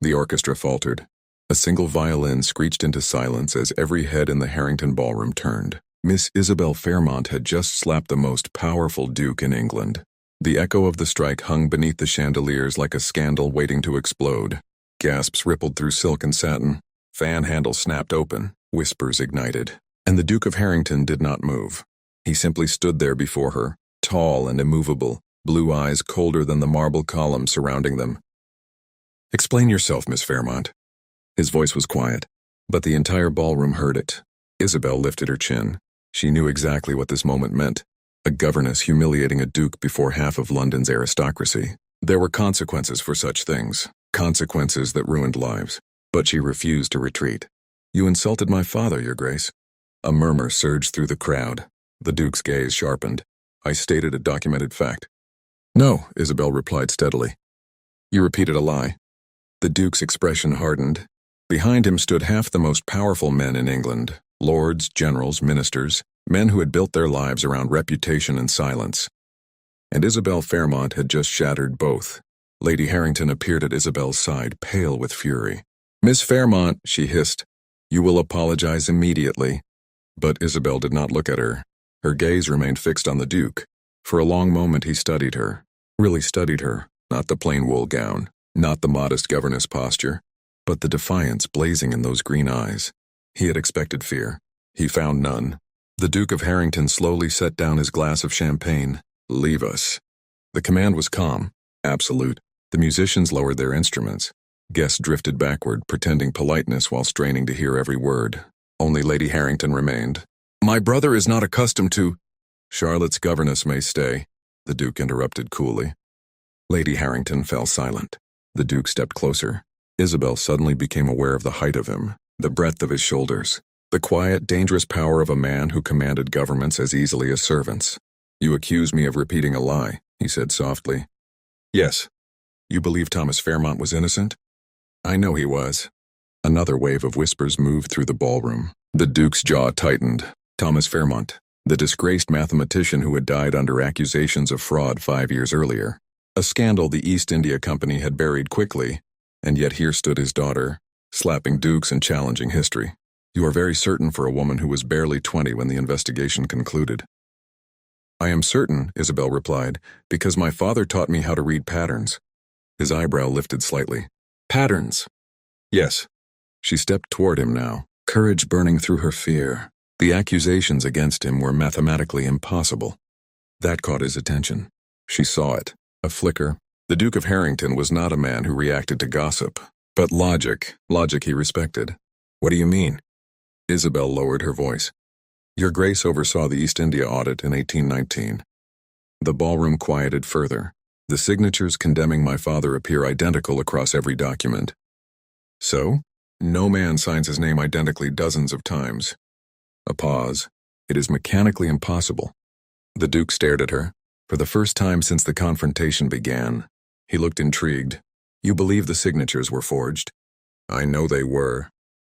The orchestra faltered. A single violin screeched into silence as every head in the Harrington ballroom turned. Miss Isabel Fairmont had just slapped the most powerful duke in England. The echo of the strike hung beneath the chandeliers like a scandal waiting to explode. Gasps rippled through silk and satin. Fan handles snapped open. Whispers ignited. And the Duke of Harrington did not move. He simply stood there before her, tall and immovable, blue eyes colder than the marble columns surrounding them. "Explain yourself, Miss Fairmont." His voice was quiet, but the entire ballroom heard it. Isabel lifted her chin. She knew exactly what this moment meant. A governess humiliating a duke before half of London's aristocracy. There were consequences for such things, consequences that ruined lives. But she refused to retreat. "You insulted my father, Your Grace." A murmur surged through the crowd. The duke's gaze sharpened. "I stated a documented fact." "No," Isabel replied steadily. "You repeated a lie." The duke's expression hardened. Behind him stood half the most powerful men in England. Lords, generals, ministers, men who had built their lives around reputation and silence. And Isabel Fairmont had just shattered both. Lady Harrington appeared at Isabel's side, pale with fury. "Miss Fairmont," she hissed, "you will apologize immediately." But Isabel did not look at her. Her gaze remained fixed on the Duke. For a long moment he studied her, really studied her, not the plain wool gown, not the modest governess posture, but the defiance blazing in those green eyes. He had expected fear. He found none. The Duke of Harrington slowly set down his glass of champagne. "Leave us." The command was calm, absolute. The musicians lowered their instruments. Guests drifted backward, pretending politeness while straining to hear every word. Only Lady Harrington remained. "My brother is not accustomed to—" "Charlotte's governess may stay," the Duke interrupted coolly. Lady Harrington fell silent. The Duke stepped closer. Isabel suddenly became aware of the height of him, the breadth of his shoulders, the quiet, dangerous power of a man who commanded governments as easily as servants. "You accuse me of repeating a lie," he said softly. "Yes. You believe Thomas Fairmont was innocent?" "I know he was." Another wave of whispers moved through the ballroom. The Duke's jaw tightened. Thomas Fairmont, the disgraced mathematician who had died under accusations of fraud 5 years earlier. A scandal the East India Company had buried quickly, and yet here stood his daughter, slapping dukes and challenging history. "You are very certain for a woman who was barely 20 when the investigation concluded." "I am certain," Isabel replied, "because my father taught me how to read patterns." His eyebrow lifted slightly. "Patterns?" "Yes." She stepped toward him now, courage burning through her fear. The accusations against him were mathematically impossible. That caught his attention. She saw it, a flicker. The Duke of Harrington was not a man who reacted to gossip, but logic he respected. "What do you mean?" Isabel lowered her voice. "Your Grace oversaw the East India audit in 1819. The ballroom quieted further. The signatures condemning my father appear identical across every document. So? No man signs his name identically dozens of times. A pause. It is mechanically impossible. The Duke stared at her. For the first time since the confrontation began, he looked intrigued. "You believe the signatures were forged?" "I know they were."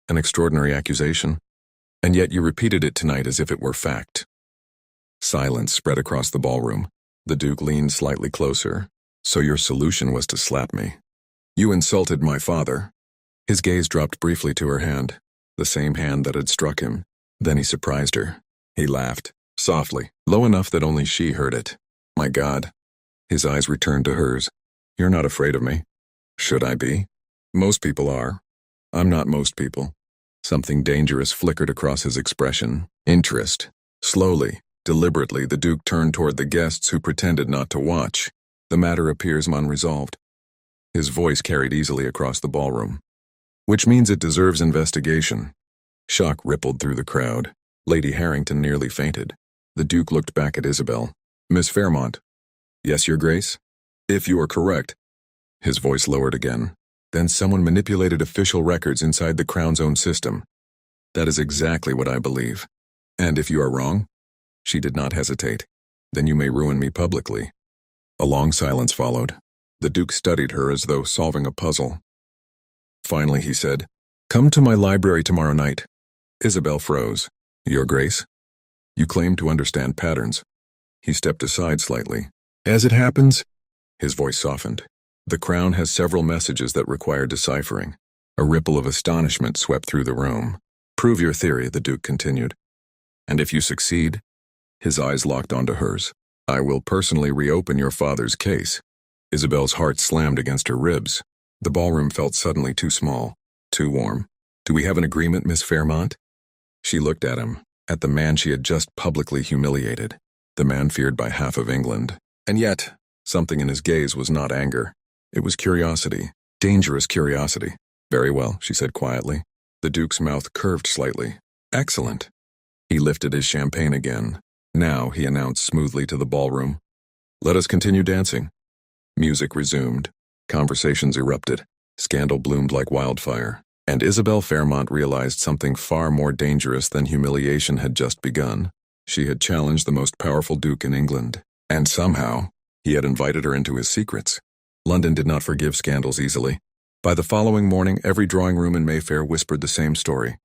"An extraordinary accusation. And yet you repeated it tonight as if it were fact." Silence spread across the ballroom. The Duke leaned slightly closer. "So your solution was to slap me?" "You insulted my father." His gaze dropped briefly to her hand, the same hand that had struck him. Then he surprised her. He laughed, softly, low enough that only she heard it. "My God." His eyes returned to hers. "You're not afraid of me." "Should I be?" "Most people are." "I'm not most people." Something dangerous flickered across his expression. Interest. Slowly, deliberately, the Duke turned toward the guests who pretended not to watch. "The matter appears unresolved." His voice carried easily across the ballroom. "Which means it deserves investigation." Shock rippled through the crowd. Lady Harrington nearly fainted. The Duke looked back at Isabel. "Miss Fairmont." "Yes, Your Grace?" "If you are correct." His voice lowered again. "Then someone manipulated official records inside the Crown's own system." "That is exactly what I believe." "And if you are wrong?" She did not hesitate. "Then you may ruin me publicly." A long silence followed. The Duke studied her as though solving a puzzle. Finally he said, "Come to my library tomorrow night." Isabel froze. "Your Grace?" "You claim to understand patterns." He stepped aside slightly. "As it happens," his voice softened, The crown has several messages that require deciphering. A ripple of astonishment swept through the room. Prove your theory, the Duke continued. And if you succeed, his eyes locked onto hers, I will personally reopen your father's case. Isabel's heart slammed against her ribs. The ballroom felt suddenly too small, too warm. Do we have an agreement, Miss Fairmont? She looked at him, at the man she had just publicly humiliated, the man feared by half of England. And yet, something in his gaze was not anger. It was curiosity, dangerous curiosity. Very well, she said quietly. The Duke's mouth curved slightly. Excellent. He lifted his champagne again. Now, he announced smoothly to the ballroom. Let us continue dancing. Music resumed. Conversations erupted. Scandal bloomed like wildfire. And Isabel Fairmont realized something far more dangerous than humiliation had just begun. She had challenged the most powerful Duke in England. And somehow, he had invited her into his secrets. London did not forgive scandals easily. By the following morning, every drawing room in Mayfair whispered the same story.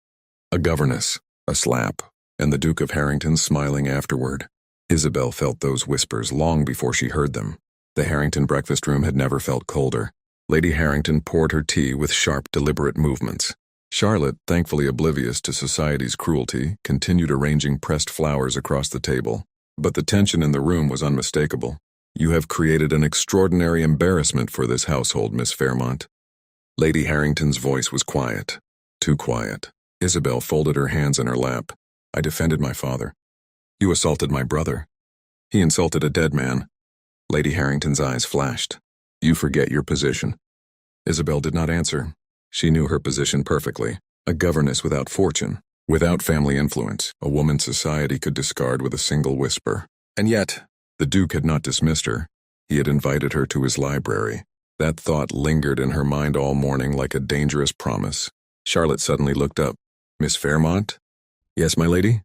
A governess, a slap, and the Duke of Harrington smiling afterward. Isabel felt those whispers long before she heard them. The Harrington breakfast room had never felt colder. Lady Harrington poured her tea with sharp, deliberate movements. Charlotte, thankfully oblivious to society's cruelty, continued arranging pressed flowers across the table. But the tension in the room was unmistakable. You have created an extraordinary embarrassment for this household, Miss Fairmont. Lady Harrington's voice was quiet. Too quiet. Isabel folded her hands in her lap. I defended my father. You assaulted my brother. He insulted a dead man. Lady Harrington's eyes flashed. You forget your position. Isabel did not answer. She knew her position perfectly. A governess without fortune, without family influence, a woman society could discard with a single whisper. And yet, the Duke had not dismissed her. He had invited her to his library. That thought lingered in her mind all morning like a dangerous promise. Charlotte suddenly looked up. Miss Fairmont? Yes, my lady?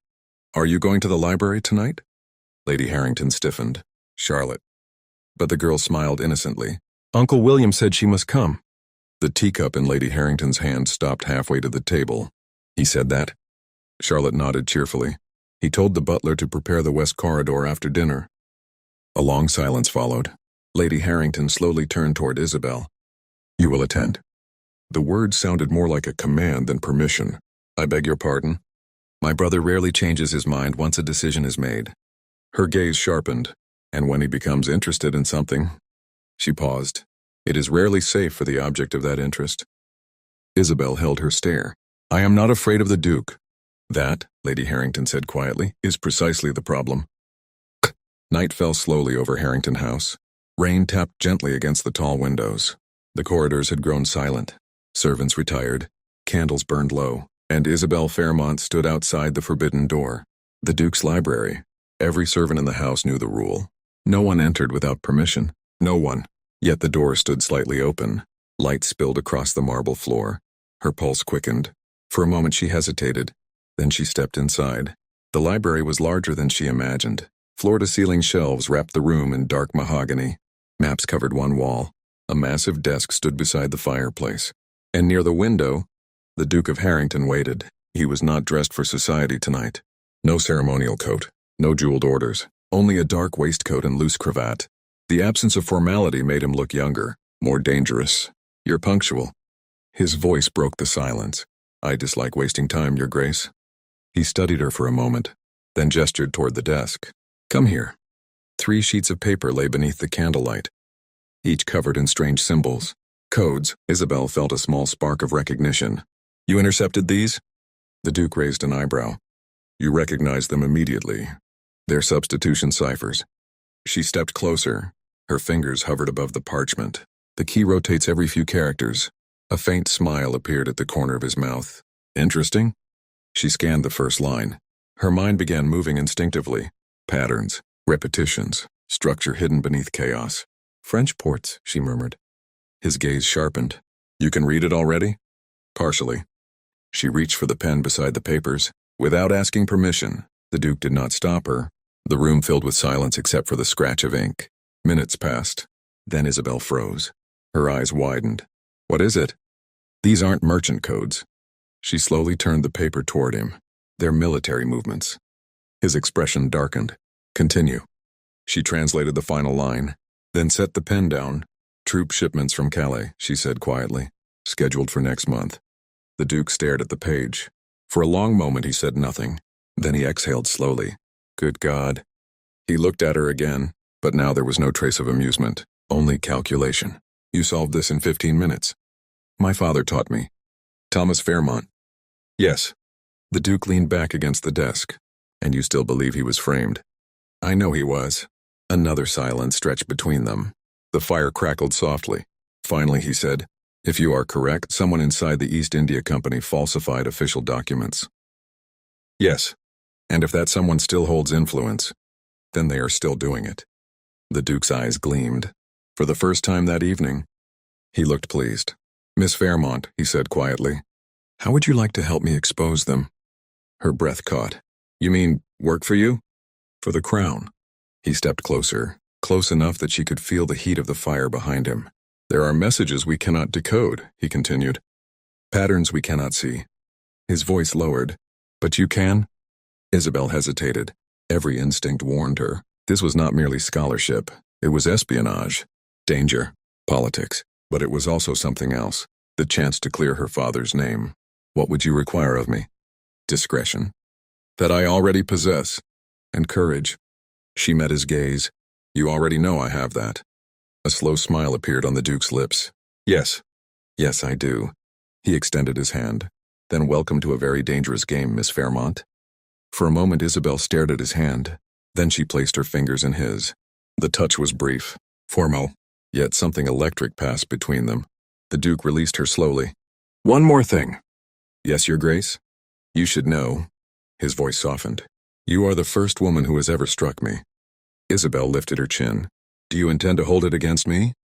Are you going to the library tonight? Lady Harrington stiffened. Charlotte. But the girl smiled innocently. Uncle William said she must come. The teacup in Lady Harrington's hand stopped halfway to the table. He said that? Charlotte nodded cheerfully. He told the butler to prepare the west corridor after dinner. A long silence followed. Lady Harrington slowly turned toward Isabel. You will attend. The words sounded more like a command than permission. I beg your pardon. My brother rarely changes his mind once a decision is made. Her gaze sharpened, and when he becomes interested in something... She paused. It is rarely safe for the object of that interest. Isabel held her stare. I am not afraid of the Duke. That, Lady Harrington said quietly, is precisely the problem. Night fell slowly over Harrington House. Rain tapped gently against the tall windows. The corridors had grown silent. Servants retired. Candles burned low, and Isabel Fairmont stood outside the forbidden door. The Duke's library. Every servant in the house knew the rule. No one entered without permission. No one. Yet the door stood slightly open. Light spilled across the marble floor. Her pulse quickened. For a moment she hesitated. Then she stepped inside. The library was larger than she imagined. Floor-to-ceiling shelves wrapped the room in dark mahogany. Maps covered one wall. A massive desk stood beside the fireplace. And near the window, the Duke of Harrington waited. He was not dressed for society tonight. No ceremonial coat. No jeweled orders. Only a dark waistcoat and loose cravat. The absence of formality made him look younger, more dangerous. You're punctual. His voice broke the silence. I dislike wasting time, Your Grace. He studied her for a moment, then gestured toward the desk. Come here. 3 sheets of paper lay beneath the candlelight, each covered in strange symbols. Codes. Isabel felt a small spark of recognition. You intercepted these? The Duke raised an eyebrow. You recognized them immediately. They're substitution ciphers. She stepped closer. Her fingers hovered above the parchment. The key rotates every few characters. A faint smile appeared at the corner of his mouth. Interesting? She scanned the first line. Her mind began moving instinctively. Patterns, repetitions, structure hidden beneath chaos. French ports, she murmured. His gaze sharpened. You can read it already? Partially. She reached for the pen beside the papers. Without asking permission, the Duke did not stop her. The room filled with silence except for the scratch of ink. Minutes passed. Then Isabel froze. Her eyes widened. What is it? These aren't merchant codes. She slowly turned the paper toward him. They're military movements. His expression darkened. Continue. She translated the final line, then set the pen down. Troop shipments from Calais, she said quietly. Scheduled for next month. The Duke stared at the page. For a long moment he said nothing. Then he exhaled slowly. Good God. He looked at her again, but now there was no trace of amusement, only calculation. You solved this in 15 minutes. My father taught me. Thomas Fairmont. Yes. The Duke leaned back against the desk. And you still believe he was framed? I know he was. Another silence stretched between them. The fire crackled softly. Finally he said, if you are correct, someone inside the East India Company falsified official documents. Yes. And if that someone still holds influence, then they are still doing it. The Duke's eyes gleamed. For the first time that evening, he looked pleased. Miss Fairmont, he said quietly, how would you like to help me expose them? Her breath caught. You mean, work for you? For the crown. He stepped closer, close enough that she could feel the heat of the fire behind him. There are messages we cannot decode, he continued. Patterns we cannot see. His voice lowered. But you can? Isabel hesitated. Every instinct warned her. This was not merely scholarship. It was espionage, danger, politics. But it was also something else. The chance to clear her father's name. What would you require of me? Discretion. That I already possess. And courage. She met his gaze. You already know I have that. A slow smile appeared on the Duke's lips. Yes. Yes, I do. He extended his hand. Then welcome to a very dangerous game, Miss Fairmont. For a moment Isabel stared at his hand. Then she placed her fingers in his. The touch was brief, formal, yet something electric passed between them. The Duke released her slowly. One more thing. Yes, Your Grace? You should know. His voice softened. You are the first woman who has ever struck me. Isabel lifted her chin. Do you intend to hold it against me?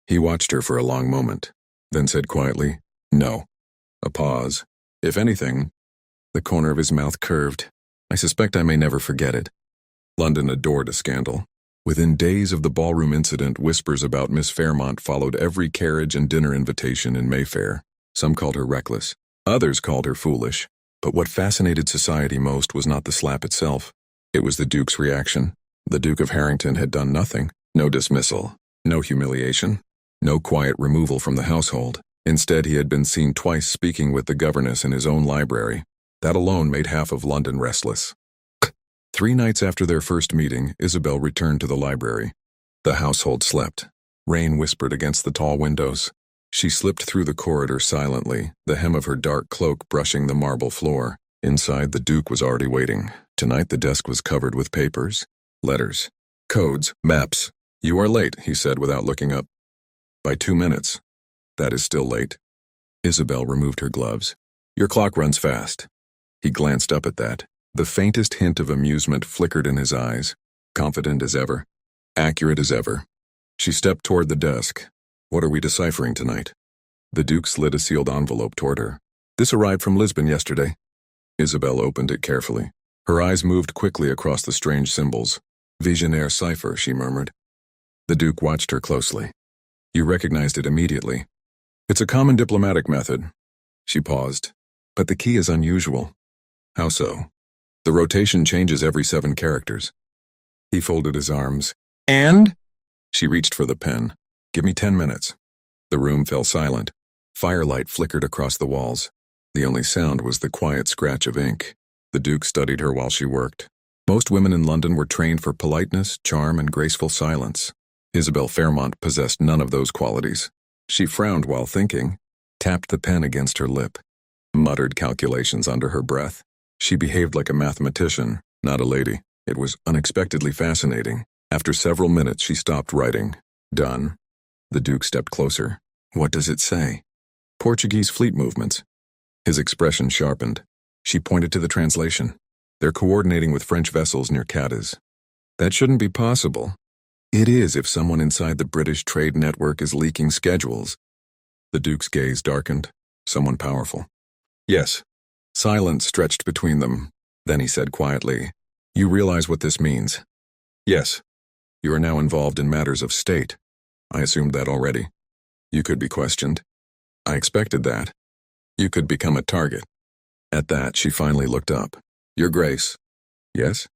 He watched her for a long moment, then said quietly, no. A pause. If anything, the corner of his mouth curved. I suspect I may never forget it. London adored a scandal. Within days of the ballroom incident, whispers about Miss Fairmont followed every carriage and dinner invitation in Mayfair. Some called her reckless. Others called her foolish. But what fascinated society most was not the slap itself. It was the Duke's reaction. The Duke of Harrington had done nothing. No dismissal. No humiliation. No quiet removal from the household. Instead, he had been seen twice speaking with the governess in his own library. That alone made half of London restless. 3 nights after their first meeting, Isabel returned to the library. The household slept. Rain whispered against the tall windows. She slipped through the corridor silently, the hem of her dark cloak brushing the marble floor. Inside, the Duke was already waiting. Tonight, the desk was covered with papers, letters, codes, maps. You are late, he said without looking up. By 2 minutes. That is still late. Isabel removed her gloves. Your clock runs fast. He glanced up at that. The faintest hint of amusement flickered in his eyes. Confident as ever. Accurate as ever. She stepped toward the desk. What are we deciphering tonight? The Duke slid a sealed envelope toward her. This arrived from Lisbon yesterday. Isabel opened it carefully. Her eyes moved quickly across the strange symbols. Visionaire cipher, she murmured. The Duke watched her closely. You recognized it immediately. It's a common diplomatic method. She paused. But the key is unusual. How so? The rotation changes every 7 characters. He folded his arms. And? She reached for the pen. Give me 10 minutes. The room fell silent. Firelight flickered across the walls. The only sound was the quiet scratch of ink. The Duke studied her while she worked. Most women in London were trained for politeness, charm, and graceful silence. Isabel Fairmont possessed none of those qualities. She frowned while thinking, tapped the pen against her lip, muttered calculations under her breath. She behaved like a mathematician, not a lady. It was unexpectedly fascinating. After several minutes, she stopped writing. Done. The Duke stepped closer. What does it say? Portuguese fleet movements. His expression sharpened. She pointed to the translation. They're coordinating with French vessels near Cadiz. That shouldn't be possible. It is if someone inside the British trade network is leaking schedules. The Duke's gaze darkened. Someone powerful. Yes. Silence stretched between them. Then he said quietly, You realize what this means? Yes. You are now involved in matters of state. I assumed that already. You could be questioned. I expected that. You could become a target. At that, she finally looked up. Your Grace. Yes?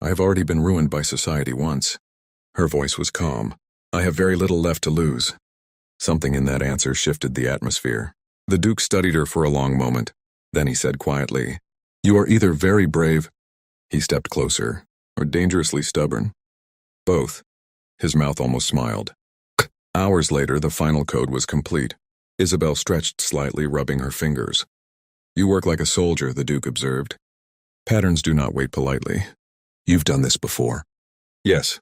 I have already been ruined by society once. Her voice was calm. I have very little left to lose. Something in that answer shifted the atmosphere. The Duke studied her for a long moment. Then he said quietly, "You are either very brave," he stepped closer, "or dangerously stubborn. Both." His mouth almost smiled. Hours later, the final code was complete. Isabel stretched slightly, rubbing her fingers. "You work like a soldier," the Duke observed. "Patterns do not wait politely. You've done this before." "Yes."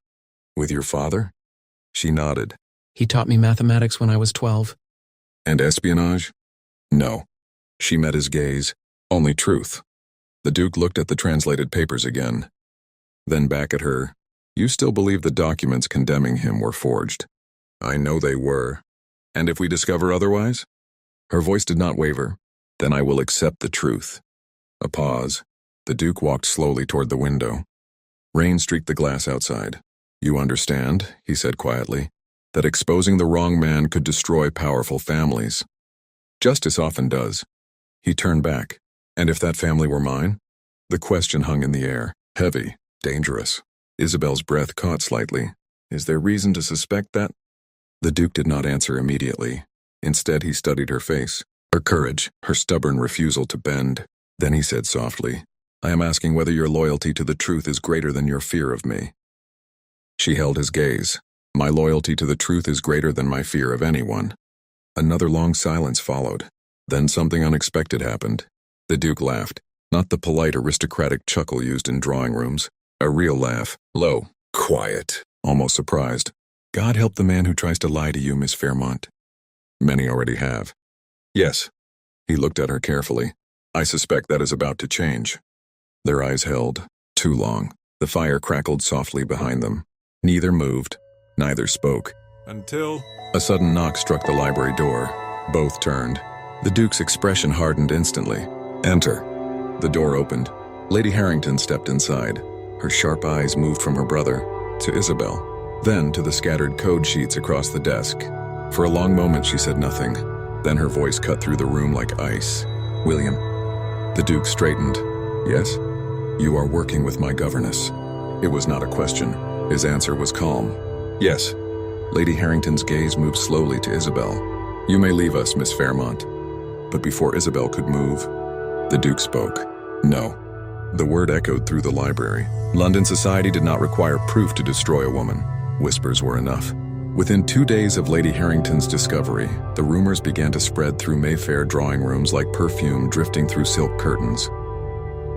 "With your father?" She nodded. He taught me mathematics when I was 12. "And espionage?" "No." She met his gaze. "Only truth." The Duke looked at the translated papers again. Then back at her. "You still believe the documents condemning him were forged?" "I know they were. And if we discover otherwise?" Her voice did not waver. "Then I will accept the truth." A pause. The Duke walked slowly toward the window. Rain streaked the glass outside. "You understand," he said quietly, "that exposing the wrong man could destroy powerful families. Justice often does." He turned back. "And if that family were mine?" The question hung in the air, heavy, dangerous. Isabel's breath caught slightly. "Is there reason to suspect that?" The Duke did not answer immediately. Instead, he studied her face, her courage, her stubborn refusal to bend. Then he said softly, "I am asking whether your loyalty to the truth is greater than your fear of me." She held his gaze. "My loyalty to the truth is greater than my fear of anyone." Another long silence followed. Then something unexpected happened. The Duke laughed, not the polite aristocratic chuckle used in drawing rooms. A real laugh, low, quiet, almost surprised. "God help the man who tries to lie to you, Miss Fairmont." "Many already have." "Yes." He looked at her carefully. "I suspect that is about to change." Their eyes held. Too long. The fire crackled softly behind them. Neither moved. Neither spoke. Until a sudden knock struck the library door. Both turned. The Duke's expression hardened instantly. "Enter." The door opened. Lady Harrington stepped inside. Her sharp eyes moved from her brother to Isabel, then to the scattered code sheets across the desk. For a long moment she said nothing. Then her voice cut through the room like ice. "William." The Duke straightened. "Yes?" "You are working with my governess." It was not a question. His answer was calm. "Yes." Lady Harrington's gaze moved slowly to Isabel. "You may leave us, Miss Fairmont." But before Isabel could move, the Duke spoke. "No." The word echoed through the library. London society did not require proof to destroy a woman. Whispers were enough. Within 2 days of Lady Harrington's discovery, the rumors began to spread through Mayfair drawing rooms like perfume drifting through silk curtains.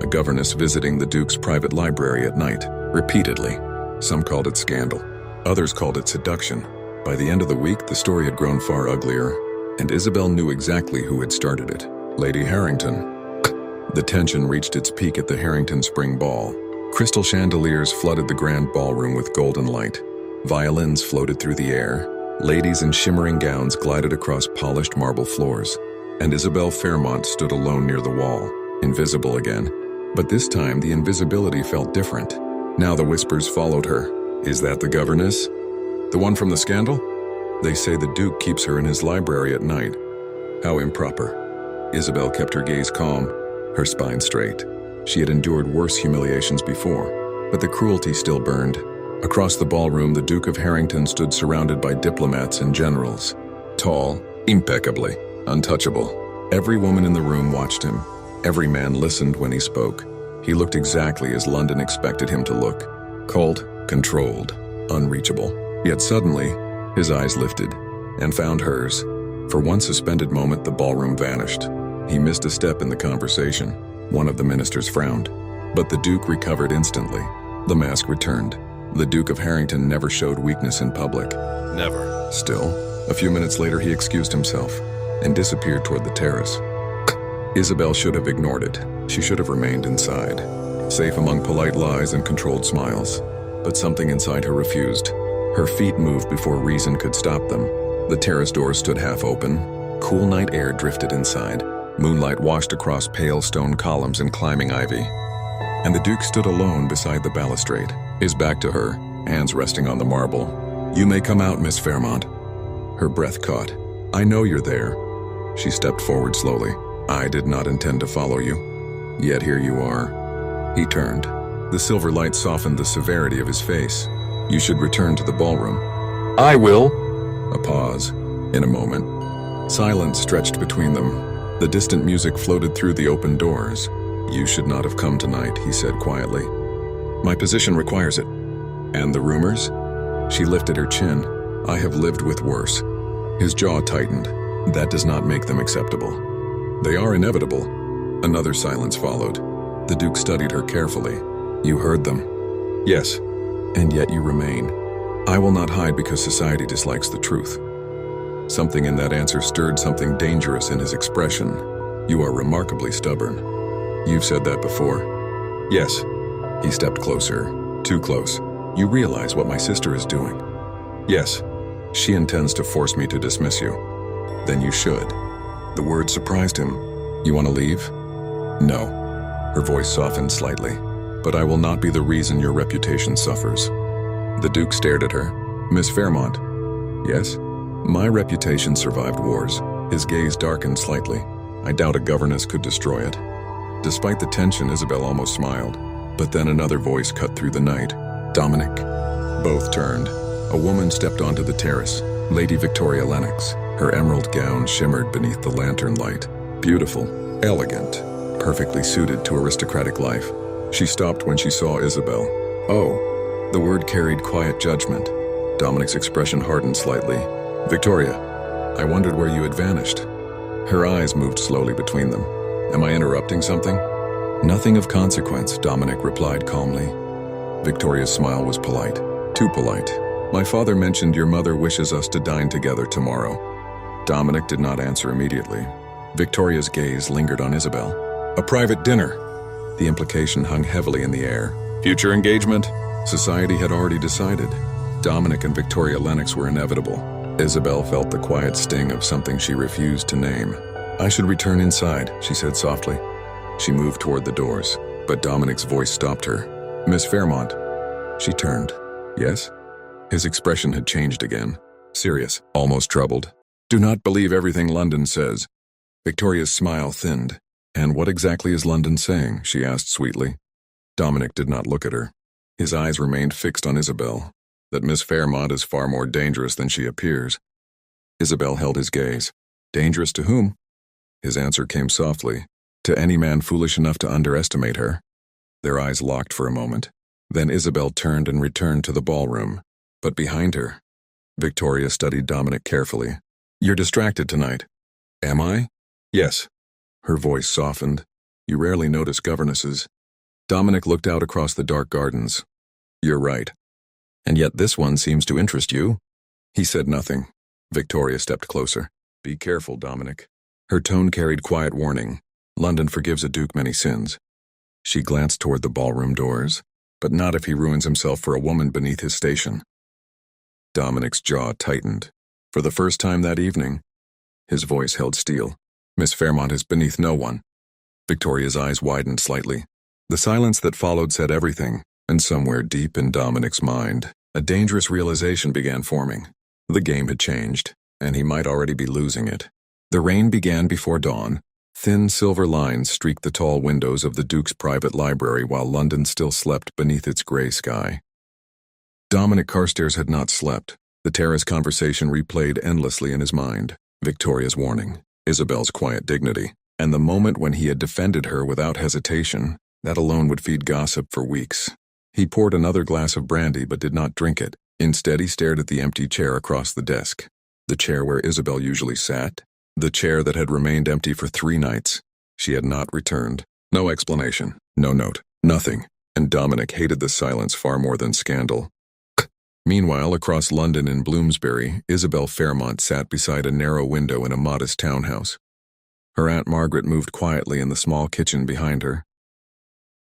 A governess visiting the Duke's private library at night, repeatedly. Some called it scandal. Others called it seduction. By the end of the week, the story had grown far uglier, and Isabel knew exactly who had started it. Lady Harrington. The tension reached its peak at the Harrington Spring Ball. Crystal chandeliers flooded the grand ballroom with golden light. Violins floated through the air. Ladies in shimmering gowns glided across polished marble floors. And Isabel Fairmont stood alone near the wall, invisible again. But this time, the invisibility felt different. Now the whispers followed her. "Is that the governess? The one from the scandal? They say the Duke keeps her in his library at night." How improper. Isabel kept her gaze calm, her spine straight. She had endured worse humiliations before, but the cruelty still burned. Across the ballroom, the Duke of Harrington stood surrounded by diplomats and generals. Tall, impeccably, untouchable. Every woman in the room watched him. Every man listened when he spoke. He looked exactly as London expected him to look. Cold, controlled, unreachable. Yet suddenly, his eyes lifted and found hers. For one suspended moment, the ballroom vanished. He missed a step in the conversation. One of the ministers frowned. But the Duke recovered instantly. The mask returned. The Duke of Harrington never showed weakness in public. Never. Still, a few minutes later he excused himself and disappeared toward the terrace. Isabel should have ignored it. She should have remained inside, safe among polite lies and controlled smiles. But something inside her refused. Her feet moved before reason could stop them. The terrace door stood half open. Cool night air drifted inside. Moonlight washed across pale stone columns and climbing ivy. And the Duke stood alone beside the balustrade, his back to her, hands resting on the marble. "You may come out, Miss Fairmont." Her breath caught. "I know you're there." She stepped forward slowly. "I did not intend to follow you. Yet here you are." He turned. The silver light softened the severity of his face. "You should return to the ballroom." "I will." A pause. In a moment, silence stretched between them. The distant music floated through the open doors. "You should not have come tonight," he said quietly. "My position requires it." "And the rumors?" She lifted her chin. "I have lived with worse." His jaw tightened. "That does not make them acceptable." "They are inevitable." Another silence followed. The Duke studied her carefully. "You heard them?" "Yes." "And yet you remain." "I will not hide because society dislikes the truth." Something in that answer stirred something dangerous in his expression. "You are remarkably stubborn." "You've said that before." "Yes." He stepped closer. Too close. "You realize what my sister is doing?" "Yes." "She intends to force me to dismiss you." "Then you should." The word surprised him. "You want to leave?" "No." Her voice softened slightly. "But I will not be the reason your reputation suffers." The Duke stared at her. "Miss Fairmont." "Yes?" "My reputation survived wars." His gaze darkened slightly. "I doubt a governess could destroy it." Despite the tension, Isabel almost smiled. But then another voice cut through the night. "Dominic." Both turned. A woman stepped onto the terrace. Lady Victoria Lennox. Her emerald gown shimmered beneath the lantern light. Beautiful, elegant, perfectly suited to aristocratic life. She stopped when she saw Isabel. "Oh." The word carried quiet judgment. Dominic's expression hardened slightly. "Victoria, I wondered where you had vanished." Her eyes moved slowly between them. "Am I interrupting something?" "Nothing of consequence," Dominic replied calmly. Victoria's smile was polite. Too polite. "My father mentioned your mother wishes us to dine together tomorrow." Dominic did not answer immediately. Victoria's gaze lingered on Isabel. "A private dinner." The implication hung heavily in the air. "Future engagement?" Society had already decided. Dominic and Victoria Lennox were inevitable. Isabel felt the quiet sting of something she refused to name. "I should return inside," she said softly. She moved toward the doors, but Dominic's voice stopped her. "Miss Fairmont." She turned. "Yes?" His expression had changed again. Serious, almost troubled. "Do not believe everything London says." Victoria's smile thinned. "And what exactly is London saying?" she asked sweetly. Dominic did not look at her. His eyes remained fixed on Isabel. "That Miss Fairmont is far more dangerous than she appears." Isabel held his gaze. "Dangerous to whom?" His answer came softly. "To any man foolish enough to underestimate her." Their eyes locked for a moment. Then Isabel turned and returned to the ballroom. But behind her, Victoria studied Dominic carefully. "You're distracted tonight." "Am I?" "Yes." Her voice softened. "You rarely notice governesses." Dominic looked out across the dark gardens. "You're right. And yet this one seems to interest you." He said nothing. Victoria stepped closer. "Be careful, Dominic." Her tone carried quiet warning. "London forgives a duke many sins." She glanced toward the ballroom doors. "But not if he ruins himself for a woman beneath his station." Dominic's jaw tightened. For the first time that evening, his voice held steel. "Miss Fairmont is beneath no one." Victoria's eyes widened slightly. The silence that followed said everything, and somewhere deep in Dominic's mind, a dangerous realization began forming. The game had changed, and he might already be losing it. The rain began before dawn. Thin silver lines streaked the tall windows of the Duke's private library while London still slept beneath its gray sky. Dominic Carstairs had not slept. The terrace conversation replayed endlessly in his mind. Victoria's warning, Isabel's quiet dignity, and the moment when he had defended her without hesitation. That alone would feed gossip for weeks. He poured another glass of brandy but did not drink it. Instead, he stared at the empty chair across the desk. The chair where Isabel usually sat. The chair that had remained empty for 3 nights. She had not returned. No explanation. No note. Nothing. And Dominic hated the silence far more than scandal. Meanwhile, across London in Bloomsbury, Isabel Fairmont sat beside a narrow window in a modest townhouse. Her Aunt Margaret moved quietly in the small kitchen behind her.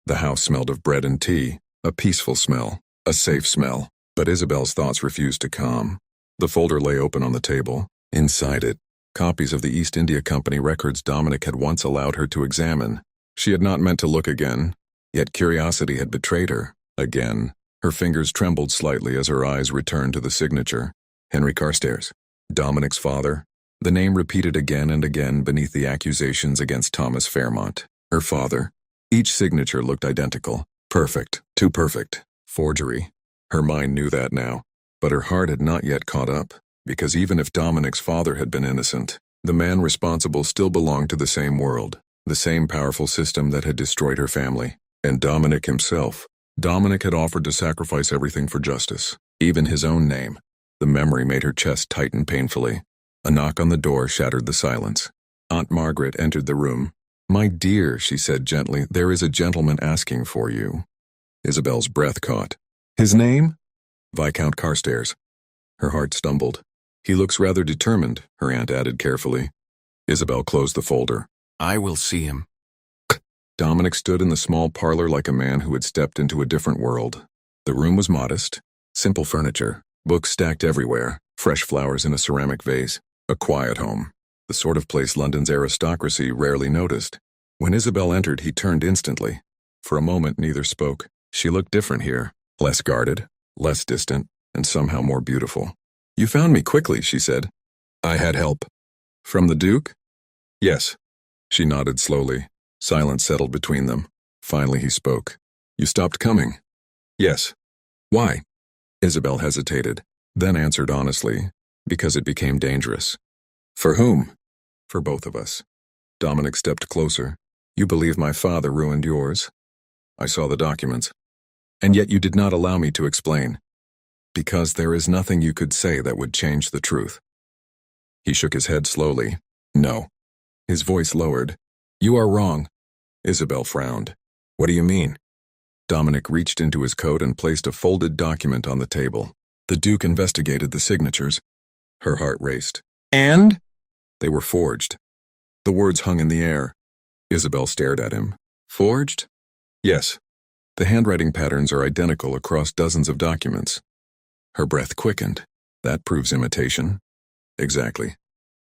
The house smelled of bread and tea, a peaceful smell, a safe smell, but Isabel's thoughts refused to calm. The folder lay open on the table. Inside it, copies of the East India Company records Dominic had once allowed her to examine. She had not meant to look again, yet curiosity had betrayed her. Again. Her fingers trembled slightly as her eyes returned to the signature. Henry Carstairs. Dominic's father. The name repeated again and again beneath the accusations against Thomas Fairmont. Her father. Each signature looked identical. Perfect. Too perfect. Forgery. Her mind knew that now, but her heart had not yet caught up. because even if Dominic's father had been innocent, the man responsible still belonged to the same world, the same powerful system that had destroyed her family. And Dominic himself. Dominic had offered to sacrifice everything for justice, even his own name. The memory made her chest tighten painfully. A knock on the door shattered the silence. Aunt Margaret entered the room. "My dear," she said gently, "there is a gentleman asking for you." Isabel's breath caught. "His name?" "Viscount Carstairs." Her heart stumbled. "He looks rather determined," her aunt added carefully. Isabel closed the folder. "I will see him." Dominic stood in the small parlor like a man who had stepped into a different world. The room was modest, simple furniture, books stacked everywhere, fresh flowers in a ceramic vase, a quiet home, the sort of place London's aristocracy rarely noticed. When Isabel entered, he turned instantly. For a moment, neither spoke. She looked different here, less guarded, less distant, and somehow more beautiful. "You found me quickly," she said. "I had help." "From the Duke?" "Yes." She nodded slowly. Silence settled between them. Finally he spoke. "You stopped coming?" "Yes." "Why?" Isabel hesitated, then answered honestly, "Because it became dangerous." "For whom?" "For both of us." Dominic stepped closer. "You believe my father ruined yours?" "I saw the documents." "And yet you did not allow me to explain." "Because there is nothing you could say that would change the truth." He shook his head slowly. "No." His voice lowered. "You are wrong." Isabel frowned. "What do you mean?" Dominic reached into his coat and placed a folded document on the table. "The Duke investigated the signatures." Her heart raced. "And?" "They were forged." The words hung in the air. Isabel stared at him. "Forged?" "Yes. The handwriting patterns are identical across dozens of documents." Her breath quickened. "That proves imitation." "Exactly."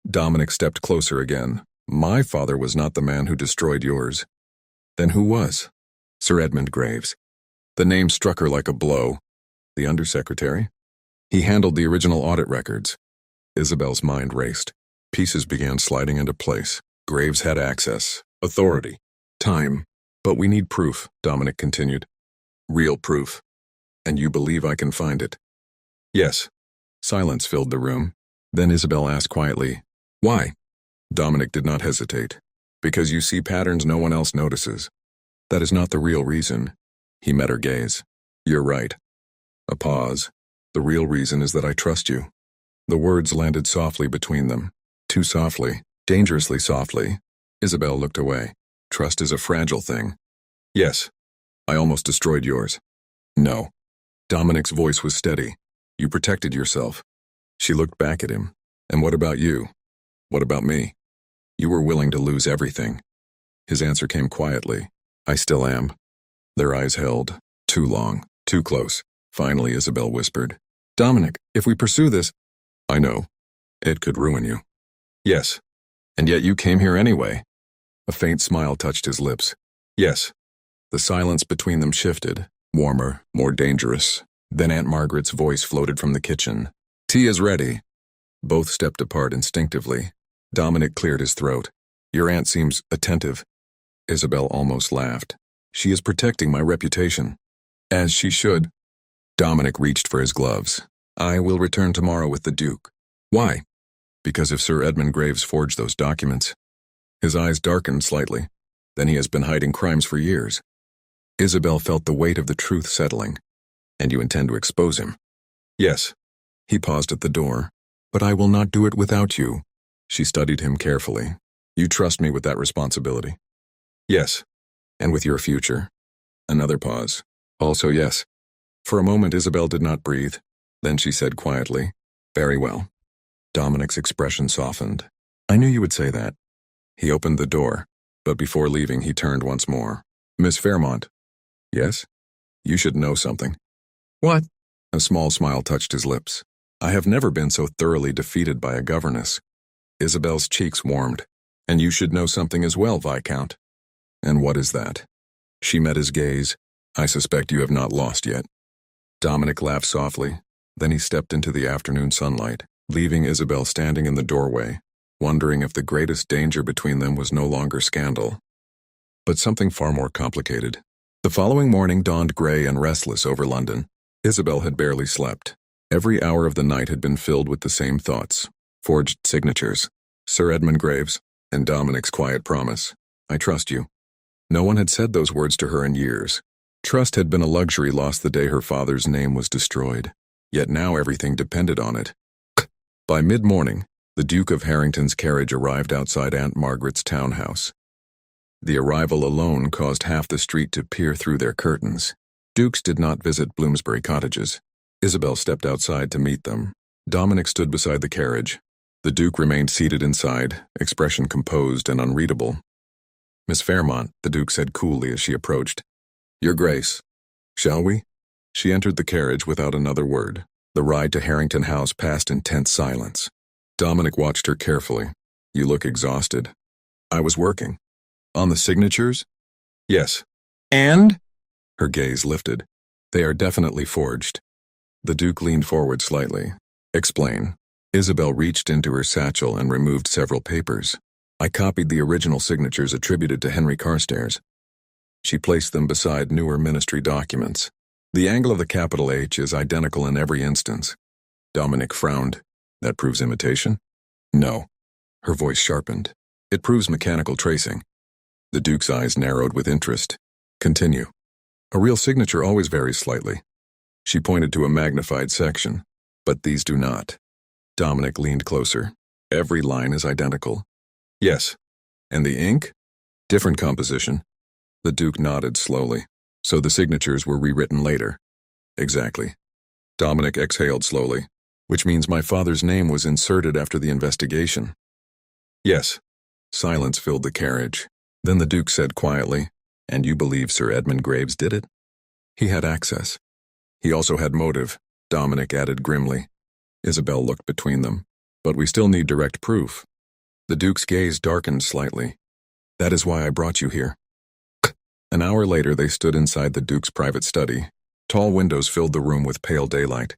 Dominic stepped closer again. "My father was not the man who destroyed yours." "Then who was?" "Sir Edmund Graves." The name struck her like a blow. "The undersecretary?" "He handled the original audit records." Isabel's mind raced. Pieces began sliding into place. Graves had access, authority, time. "But we need proof," Dominic continued. "Real proof. And you believe I can find it?" "Yes." Silence filled the room. Then Isabel asked quietly, "Why?" Dominic did not hesitate. "Because you see patterns no one else notices." "That is not the real reason." He met her gaze. "You're right." A pause. "The real reason is that I trust you." The words landed softly between them. Too softly, dangerously softly. Isabel looked away. "Trust is a fragile thing." "Yes. I almost destroyed yours." "No." Dominic's voice was steady. "You protected yourself." She looked back at him. "And what about you? What about me?" "You were willing to lose everything." His answer came quietly. "I still am." Their eyes held. Too long, too close. Finally, Isabel whispered, "Dominic, if we pursue this—" "I know. It could ruin you." "Yes. And yet you came here anyway." A faint smile touched his lips. "Yes." The silence between them shifted, warmer, more dangerous. Then Aunt Margaret's voice floated from the kitchen. "Tea is ready." Both stepped apart instinctively. Dominic cleared his throat. "Your aunt seems attentive." Isabel almost laughed. "She is protecting my reputation." "As she should." Dominic reached for his gloves. "I will return tomorrow with the Duke." "Why?" "Because if Sir Edmund Graves forged those documents." His eyes darkened slightly. "Then he has been hiding crimes for years." Isabel felt the weight of the truth settling. "And you intend to expose him?" "Yes." He paused at the door. "But I will not do it without you." She studied him carefully. "You trust me with that responsibility?" "Yes." "And with your future?" Another pause. "Also yes." For a moment Isabel did not breathe. Then she said quietly, "Very well." Dominic's expression softened. "I knew you would say that." He opened the door, but before leaving he turned once more. "Miss Fairmont." "Yes?" "You should know something." "What?" A small smile touched his lips. "I have never been so thoroughly defeated by a governess." Isabel's cheeks warmed. "And you should know something as well, Viscount." "And what is that?" She met his gaze. "I suspect you have not lost yet." Dominic laughed softly. Then he stepped into the afternoon sunlight, leaving Isabel standing in the doorway, wondering if the greatest danger between them was no longer scandal, but something far more complicated. The following morning dawned gray and restless over London. Isabel had barely slept. Every hour of the night had been filled with the same thoughts. Forged signatures, Sir Edmund Graves, and Dominic's quiet promise. I trust you. No one had said those words to her in years. Trust had been a luxury lost the day her father's name was destroyed. Yet now everything depended on it. By mid-morning, the Duke of Harrington's carriage arrived outside Aunt Margaret's townhouse. The arrival alone caused half the street to peer through their curtains. Dukes did not visit Bloomsbury Cottages. Isabel stepped outside to meet them. Dominic stood beside the carriage. The Duke remained seated inside, expression composed and unreadable. Miss Fairmont, the Duke said coolly as she approached. Your Grace. Shall we? She entered the carriage without another word. The ride to Harrington House passed in tense silence. Dominic watched her carefully. You look exhausted. I was working. On the signatures? Yes. And? Her gaze lifted. They are definitely forged. The Duke leaned forward slightly. Explain. Isabel reached into her satchel and removed several papers. I copied the original signatures attributed to Henry Carstairs. She placed them beside newer ministry documents. The angle of the capital H is identical in every instance. Dominic frowned. That proves imitation? No. Her voice sharpened. It proves mechanical tracing. The Duke's eyes narrowed with interest. Continue. A real signature always varies slightly. She pointed to a magnified section. But these do not. Dominic leaned closer. Every line is identical. Yes. And the ink? Different composition. The Duke nodded slowly. So the signatures were rewritten later. Exactly. Dominic exhaled slowly, which means my father's name was inserted after the investigation. Yes. Silence filled the carriage. Then the Duke said quietly, and you believe Sir Edmund Graves did it? He had access. He also had motive, Dominic added grimly. Isabel looked between them. But we still need direct proof. The Duke's gaze darkened slightly. That is why I brought you here. An hour later they stood inside the Duke's private study. Tall windows filled the room with pale daylight.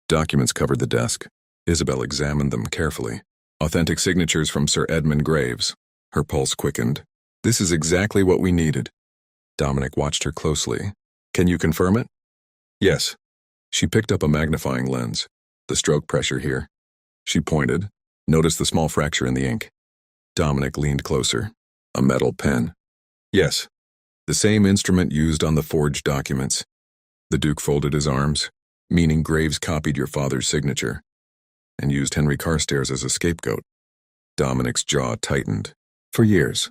Documents covered the desk. Isabel examined them carefully. Authentic signatures from Sir Edmund Graves. Her pulse quickened. This is exactly what we needed. Dominic watched her closely. Can you confirm it? Yes. She picked up a magnifying lens. The stroke pressure here. She pointed. Noticed the small fracture in the ink. Dominic leaned closer. A metal pen. Yes. The same instrument used on the forged documents. The Duke folded his arms, meaning Graves copied your father's signature and used Henry Carstairs as a scapegoat. Dominic's jaw tightened. For years.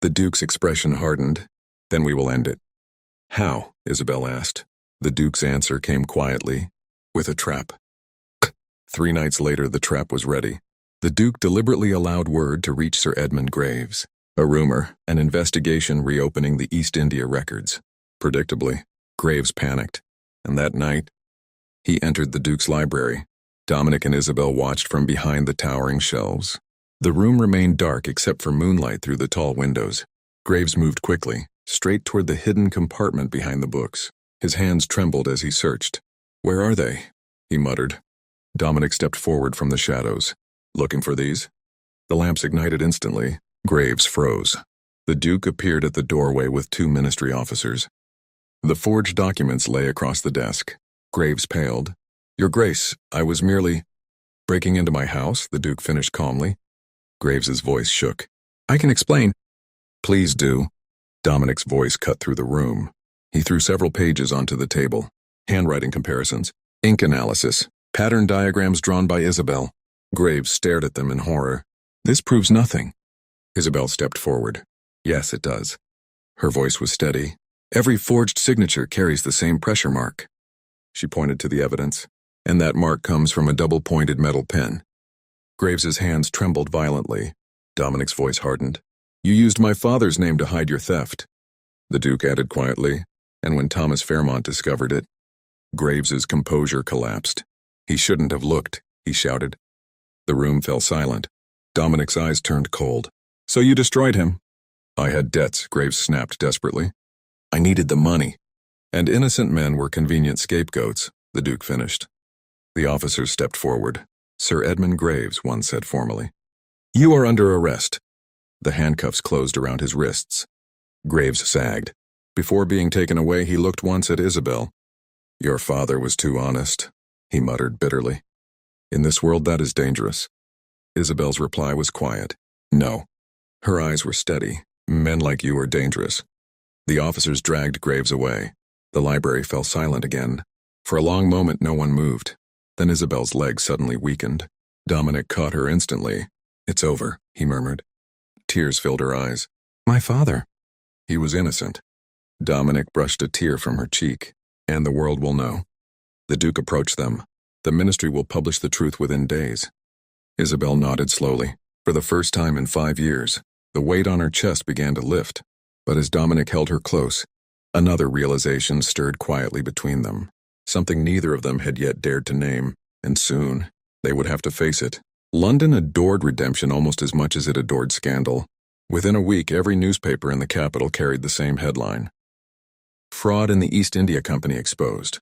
The Duke's expression hardened. Then we will end it. How? Isabel asked. The Duke's answer came quietly. With a trap. 3 nights later the trap was ready. The Duke deliberately allowed word to reach Sir Edmund Graves. A rumor, an investigation reopening the East India records. Predictably, Graves panicked. And that night, he entered the Duke's library. Dominic and Isabel watched from behind the towering shelves. The room remained dark except for moonlight through the tall windows. Graves moved quickly, straight toward the hidden compartment behind the books. His hands trembled as he searched. Where are they? He muttered. Dominic stepped forward from the shadows. Looking for these? The lamps ignited instantly. Graves froze. The Duke appeared at the doorway with 2 ministry officers. The forged documents lay across the desk. Graves paled. Your Grace, I was merely... Breaking into my house, the Duke finished calmly. Graves's voice shook. I can explain. Please do. Dominic's voice cut through the room. He threw several pages onto the table. Handwriting comparisons, ink analysis, pattern diagrams drawn by Isabel. Graves stared at them in horror. This proves nothing. Isabel stepped forward. Yes, it does. Her voice was steady. Every forged signature carries the same pressure mark. She pointed to the evidence. And that mark comes from a double-pointed metal pen. Graves's hands trembled violently. Dominic's voice hardened. You used my father's name to hide your theft. The Duke added quietly, and when Thomas Fairmont discovered it, Graves's composure collapsed. He shouldn't have looked, he shouted. The room fell silent. Dominic's eyes turned cold. So you destroyed him? I had debts, Graves snapped desperately. I needed the money. And innocent men were convenient scapegoats, the Duke finished. The officers stepped forward. Sir Edmund Graves, one said formally. You are under arrest. The handcuffs closed around his wrists. Graves sagged. Before being taken away, he looked once at Isabel. Your father was too honest. he muttered bitterly. In this world that is dangerous. Isabel's reply was quiet. No. Her eyes were steady. Men like you are dangerous. The officers dragged Graves away. The library fell silent again. For a long moment no one moved. Then Isabel's legs suddenly weakened. Dominic caught her instantly. It's over, he murmured. Tears filled her eyes. My father. He was innocent. Dominic brushed a tear from her cheek. And the world will know. The Duke approached them. The ministry will publish the truth within days. Isabel nodded slowly. For the first time in 5 years, the weight on her chest began to lift. But as Dominic held her close, another realization stirred quietly between them. Something neither of them had yet dared to name, and soon they would have to face it. London adored redemption almost as much as it adored scandal. Within a week, every newspaper in the capital carried the same headline. Fraud in the East India Company exposed.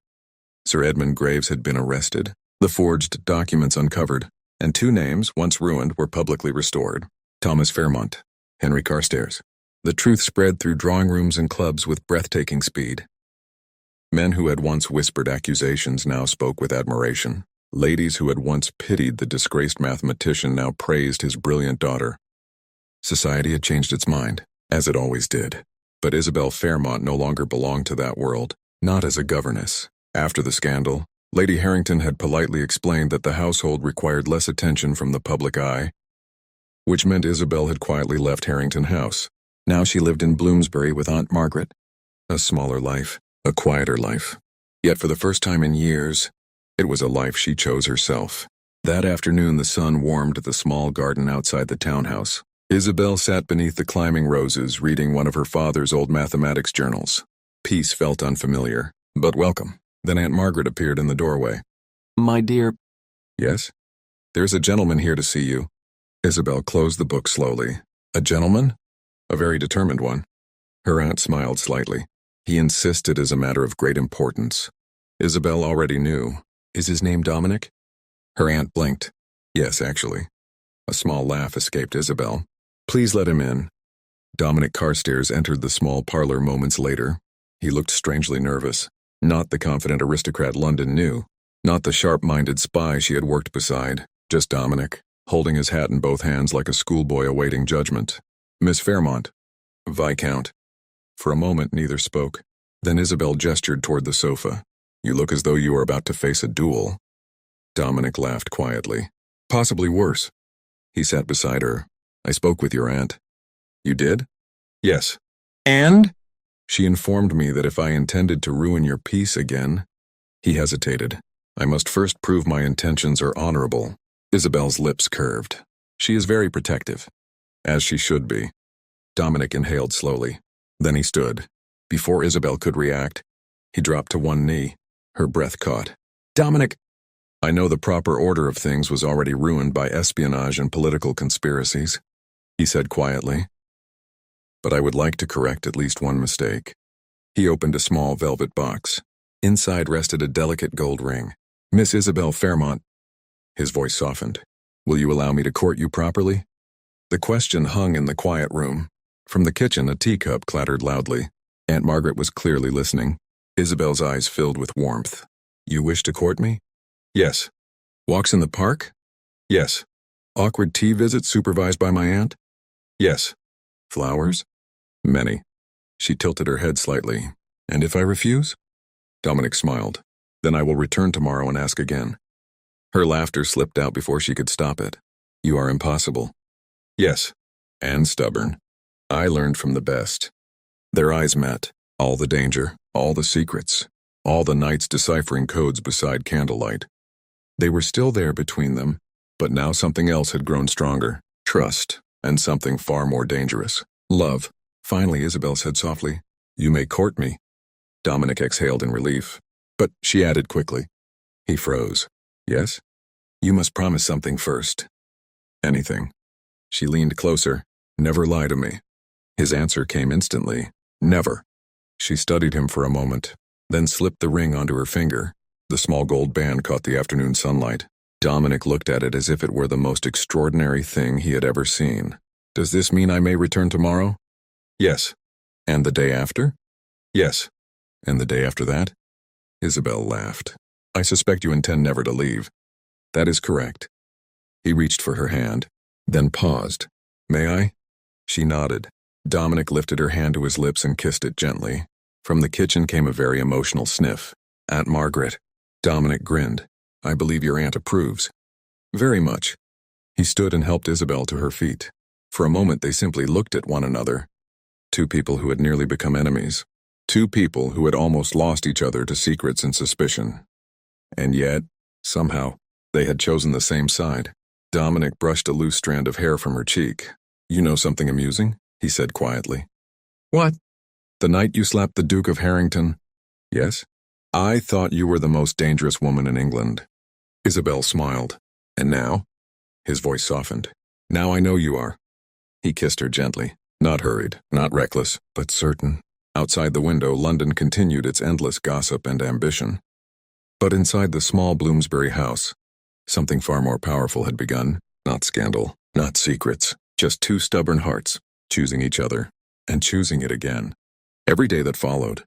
Sir Edmund Graves had been arrested, the forged documents uncovered, and 2 names, once ruined, were publicly restored. Thomas Fairmont, Henry Carstairs. The truth spread through drawing rooms and clubs with breathtaking speed. Men who had once whispered accusations now spoke with admiration. Ladies who had once pitied the disgraced mathematician now praised his brilliant daughter. Society had changed its mind, as it always did. But Isabel Fairmont no longer belonged to that world, not as a governess. After the scandal, Lady Harrington had politely explained that the household required less attention from the public eye, which meant Isabel had quietly left Harrington House. Now she lived in Bloomsbury with Aunt Margaret. A smaller life, a quieter life. Yet for the first time in years, it was a life she chose herself. That afternoon the sun warmed the small garden outside the townhouse. Isabel sat beneath the climbing roses reading one of her father's old mathematics journals. Peace felt unfamiliar, but welcome. Then Aunt Margaret appeared in the doorway. My dear. Yes? There's a gentleman here to see you. Isabel closed the book slowly. A gentleman? A very determined one. Her aunt smiled slightly. He insisted as a matter of great importance. Isabel already knew. Is his name Dominic? Her aunt blinked. Yes, actually. A small laugh escaped Isabel. Please let him in. Dominic Carstairs entered the small parlor moments later. He looked strangely nervous. Not the confident aristocrat London knew. Not the sharp-minded spy she had worked beside. Just Dominic, holding his hat in both hands like a schoolboy awaiting judgment. Miss Fairmont. Viscount. For a moment neither spoke. Then Isabel gestured toward the sofa. You look as though you are about to face a duel. Dominic laughed quietly. Possibly worse. He sat beside her. I spoke with your aunt. You did? Yes. And? She informed me that if I intended to ruin your peace again. He hesitated. I must first prove my intentions are honorable. Isabel's lips curved. She is very protective. As she should be. Dominic inhaled slowly. Then he stood. Before Isabel could react, he dropped to one knee. Her breath caught. Dominic! I know the proper order of things was already ruined by espionage and political conspiracies, he said quietly. But I would like to correct at least one mistake. He opened a small velvet box. Inside rested a delicate gold ring. Miss Isabel Fairmont. His voice softened. Will you allow me to court you properly? The question hung in the quiet room. From the kitchen, a teacup clattered loudly. Aunt Margaret was clearly listening. Isabel's eyes filled with warmth. You wish to court me? Yes. Walks in the park? Yes. Awkward tea visits supervised by my aunt? Yes. Flowers? Many. She tilted her head slightly. And if I refuse? Dominic smiled. Then I will return tomorrow and ask again. Her laughter slipped out before she could stop it. You are impossible. Yes. And stubborn. I learned from the best. Their eyes met. All the danger, all the secrets, all the nights deciphering codes beside candlelight. They were still there between them, but now something else had grown stronger. Trust, and something far more dangerous. Love. Finally, Isabel said softly, You may court me. Dominic exhaled in relief. But she added quickly. He froze. Yes? You must promise something first. Anything. She leaned closer. Never lie to me. His answer came instantly. Never. She studied him for a moment, then slipped the ring onto her finger. The small gold band caught the afternoon sunlight. Dominic looked at it as if it were the most extraordinary thing he had ever seen. Does this mean I may return tomorrow? Yes. And the day after? Yes. And the day after that? Isabel laughed. I suspect you intend never to leave. That is correct. He reached for her hand, then paused. May I? She nodded. Dominic lifted her hand to his lips and kissed it gently. From the kitchen came a very emotional sniff. Aunt Margaret. Dominic grinned. I believe your aunt approves. Very much. He stood and helped Isabel to her feet. For a moment they simply looked at one another. Two people who had nearly become enemies. Two people who had almost lost each other to secrets and suspicion. And yet, somehow, they had chosen the same side. Dominic brushed a loose strand of hair from her cheek. You know something amusing? He said quietly. What? The night you slapped the Duke of Harrington? Yes? I thought you were the most dangerous woman in England. Isabel smiled. And now? His voice softened. Now I know you are. He kissed her gently. Not hurried, not reckless, but certain. Outside the window, London continued its endless gossip and ambition. But inside the small Bloomsbury house, something far more powerful had begun. Not scandal, not secrets, just two stubborn hearts, choosing each other, and choosing it again. Every day that followed,